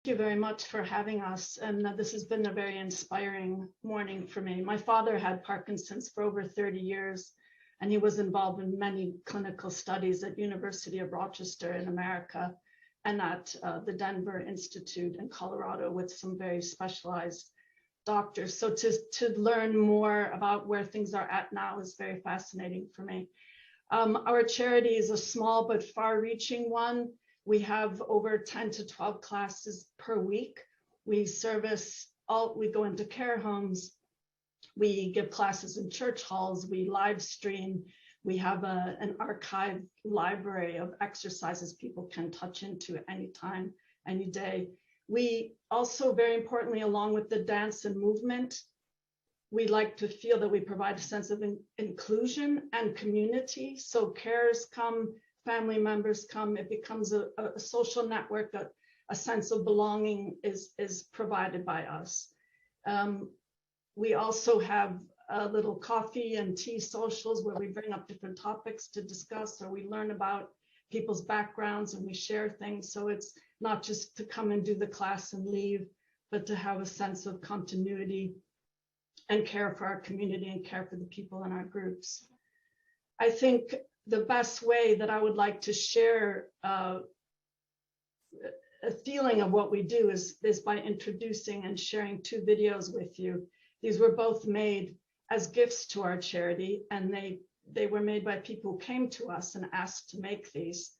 Thank you very much for having us. And this has been a very inspiring morning for me. My father had Parkinson's for over 30 years, and he was involved in many clinical studies at University of Rochester in America and at the Denver Institute in Colorado with some very specialized doctors. So to learn more about where things are at now is very fascinating for me. Our charity is a small but far-reaching one. We have over 10 to 12 classes per week. We go into care homes. We give classes in church halls. We live stream. We have an archive library of exercises people can touch into anytime, any day. We also, very importantly, along with the dance and movement, we like to feel that we provide a sense of inclusion and community. So carers come, family members come, it becomes a social network, that a sense of belonging is provided by us. We also have little coffee and tea socials where we bring up different topics to discuss, or we learn about people's backgrounds and we share things. So it's not just to come and do the class and leave, but to have a sense of continuity and care for our community and care for the people in our groups. I think the best way that I would like to share a feeling of what we do is by introducing and sharing two videos with you. These were both made as gifts to our charity, and they were made by people who came to us and asked to make these.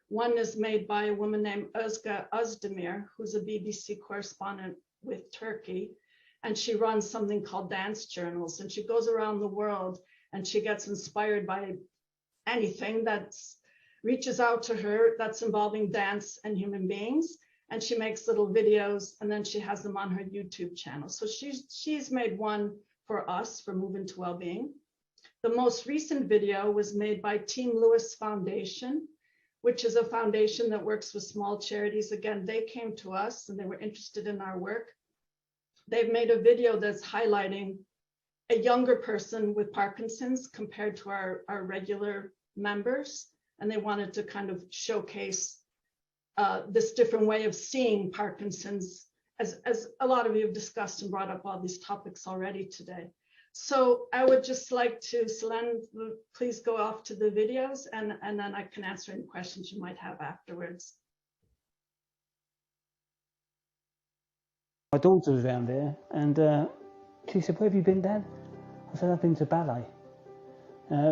One is made by a woman named Özge Özdemir, who's a BBC correspondent with Turkey, and she runs something called Dance Journals, and she goes around the world and she gets inspired by anything that reaches out to her that's involving dance and human beings, and she makes little videos and then she has them on her YouTube channel. So she's made one for us for Moving to Wellbeing. The most recent video was made by Team Lewis Foundation, which is a foundation that works with small charities. Again, they came to us and they were interested in our work. They've made a video that's highlighting a younger person with Parkinson's compared to our regular members, and they wanted to kind of showcase this different way of seeing Parkinson's, as a lot of you have discussed and brought up all these topics already today. So I would just like to, Selene, please go off to the videos, and then I can answer any questions you might have afterwards. My daughter was around there, and she said, "Where have you been, Dad?" I said, "I've been to ballet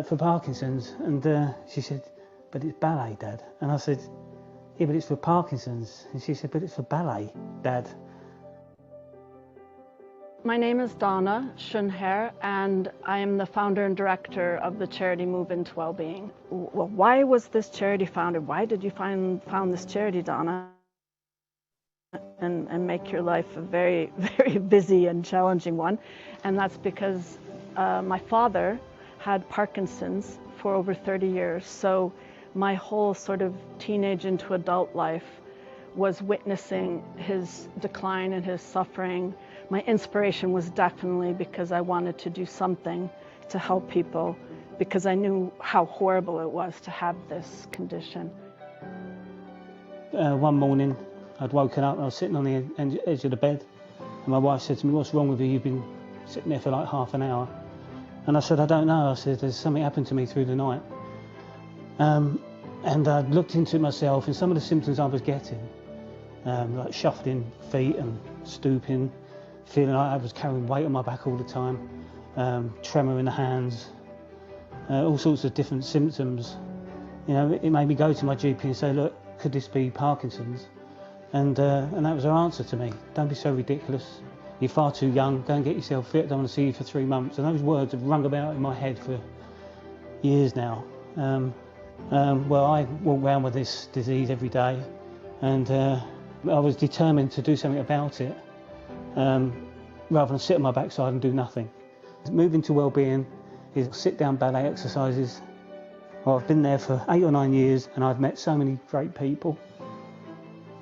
for Parkinson's." And she said, "But it's ballet, Dad." And I said, "Yeah, but it's for Parkinson's." And she said, "But it's for ballet, Dad." My name is Donna Schönherr, and I am the founder and director of the charity Move into Wellbeing. Well, why was this charity founded? Why did you found this charity, Donna? And make your life a very, very busy and challenging one. And that's because my father had Parkinson's for over 30 years. So my whole sort of teenage into adult life was witnessing his decline and his suffering. My inspiration was definitely because I wanted to do something to help people, because I knew how horrible it was to have this condition. One morning, I'd woken up and I was sitting on the edge of the bed, and my wife said to me, "What's wrong with you? You've been sitting there for like half an hour." And I said, "I don't know." I said, "There's something happened to me through the night." And I looked into it myself, and some of the symptoms I was getting, like shuffling feet and stooping, feeling like I was carrying weight on my back all the time, tremor in the hands, all sorts of different symptoms. You know, it made me go to my GP and say, "Look, could this be Parkinson's?" And that was her answer to me. "Don't be so ridiculous. You're far too young. Go and get yourself fit. I don't want to see you for 3 months." And those words have rung about in my head for years now. Well, I walk around with this disease every day, and I was determined to do something about it, rather than sit on my backside and do nothing. Moving to Wellbeing is sit-down ballet exercises. Well, I've been there for 8 or 9 years, and I've met so many great people.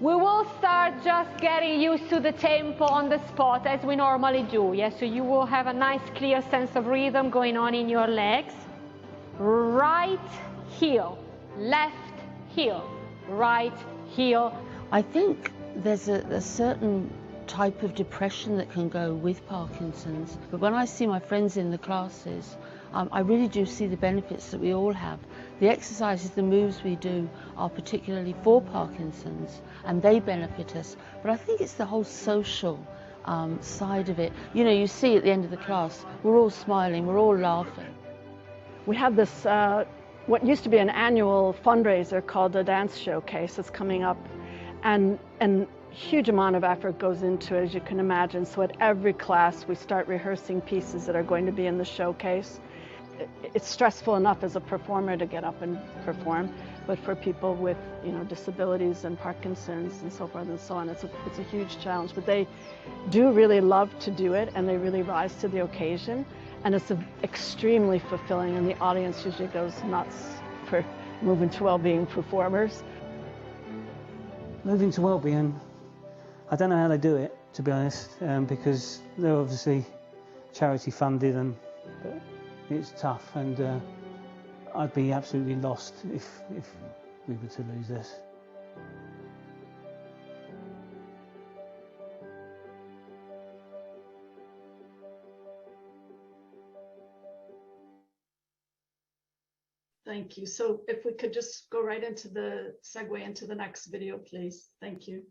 We will start just getting used to the tempo on the spot as we normally do, yes? So you will have a nice clear sense of rhythm going on in your legs. Right heel, left heel, right heel. I think There's a certain type of depression that can go with Parkinson's, but when I see my friends in the classes, I really do see the benefits that we all have. The exercises, the moves we do are particularly for Parkinson's and they benefit us, but I think it's the whole social side of it. You know, you see at the end of the class, we're all smiling, we're all laughing. We have this, what used to be an annual fundraiser called a dance showcase that's coming up, and huge amount of effort goes into it, as you can imagine. So at every class we start rehearsing pieces that are going to be in the showcase. It's stressful enough as a performer to get up and perform, but for people with, you know, disabilities and Parkinson's and so forth and so on, it's a huge challenge. But they do really love to do it, and they really rise to the occasion, and it's extremely fulfilling, and the audience usually goes nuts for Moving to Wellbeing performers. Moving to Wellbeing, I don't know how they do it, to be honest, because they're obviously charity funded, and it's tough, and I'd be absolutely lost if we were to lose this. Thank you. So if we could just go right into the segue into the next video, please. Thank you.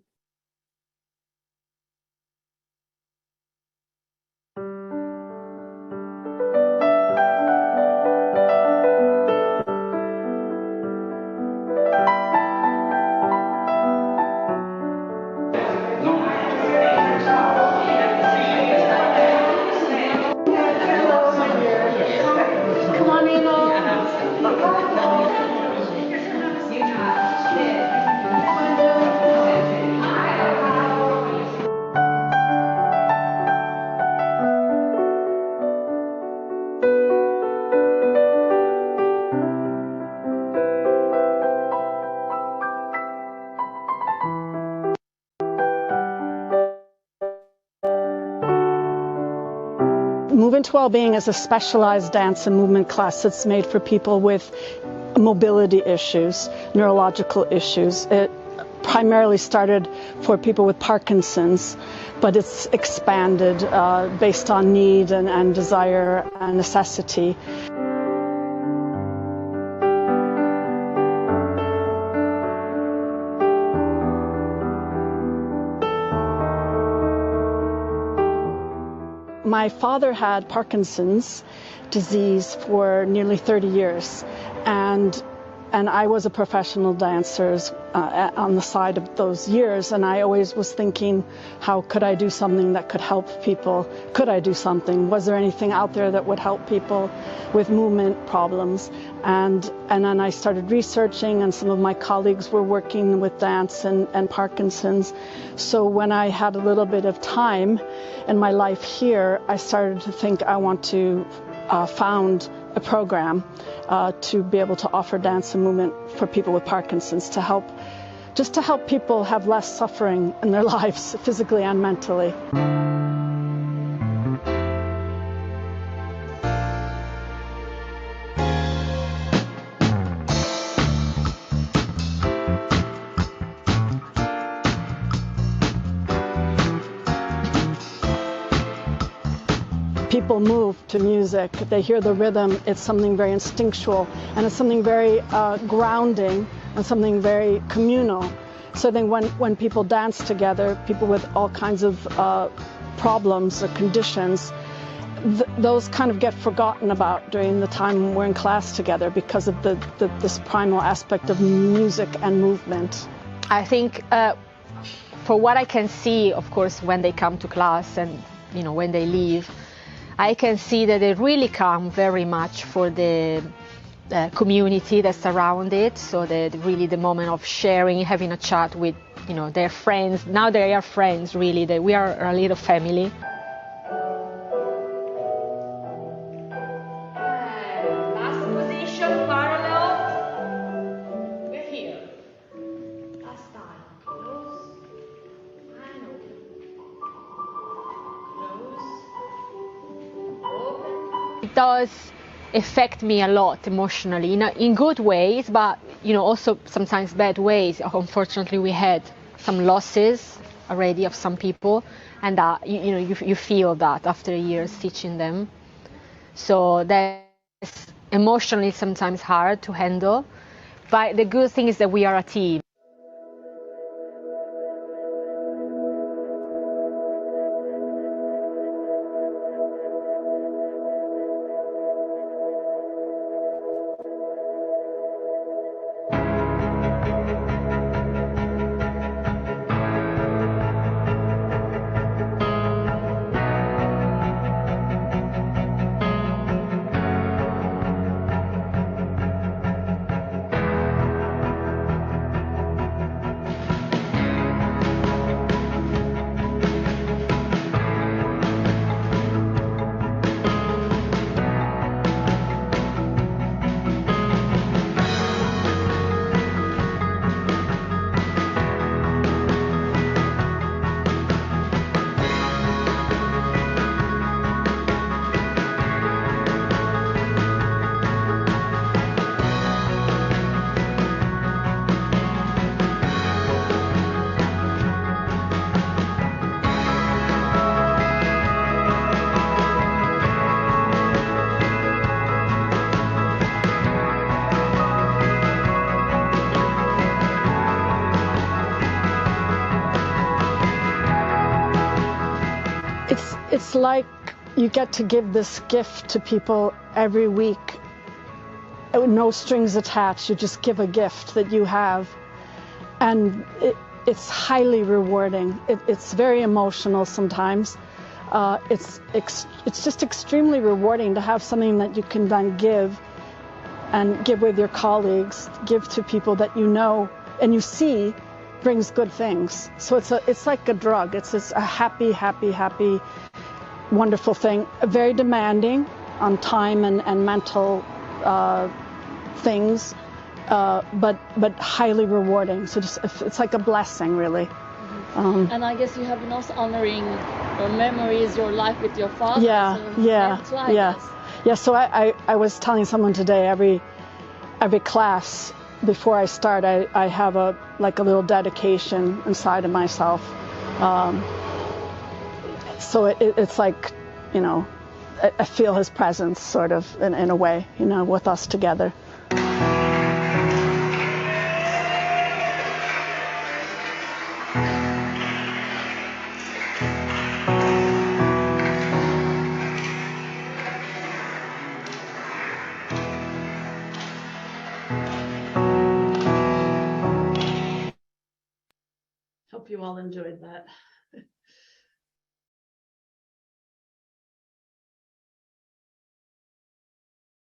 Moving to Wellbeing is a specialized dance and movement class that's made for people with mobility issues, neurological issues. It primarily started for people with Parkinson's, but it's expanded based on need and desire and necessity. My father had Parkinson's disease for nearly 30 years, and I was a professional dancer on the side of those years, and I always was thinking, how could I do something that could help people? Could I do something? Was there anything out there that would help people with movement problems? And then I started researching, and some of my colleagues were working with dance and Parkinson's. So when I had a little bit of time in my life here, I started to think I want to found a program to be able to offer dance and movement for people with Parkinson's, to help people have less suffering in their lives, physically and mentally. People move to music, they hear the rhythm, it's something very instinctual, and it's something very grounding and something very communal. So then when people dance together, people with all kinds of problems or conditions, those kind of get forgotten about during the time we're in class together because of this primal aspect of music and movement. I think for what I can see, of course, when they come to class and when they leave, I can see that they really come very much for the community that's around it. So that really the moment of sharing, having a chat with their friends. Now they are friends, really. We are a little family. Last position, parallel. We're here. Last time. Close. And open. Close. It does affect me a lot emotionally, in good ways, but also sometimes bad ways. Unfortunately, we had some losses already of some people, and that you feel that after years teaching them. So that's emotionally sometimes hard to handle, but the good thing is that we are a team. It's like you get to give this gift to people every week. No strings attached, you just give a gift that you have. And it's highly rewarding. It's very emotional sometimes. It's just extremely rewarding to have something that you can then give, and give with your colleagues, give to people that you know and you see brings good things. So it's like a drug. It's just a happy, wonderful thing. Very demanding on time and mental things, but highly rewarding. So it's like a blessing, really. Mm-hmm. And I guess you have been also honoring your memories, your life with your father. Yeah. So I was telling someone today, every class before I start, I have a little dedication inside of myself. So it's like, I feel his presence sort of in a way, with us together. Hope you all enjoyed that.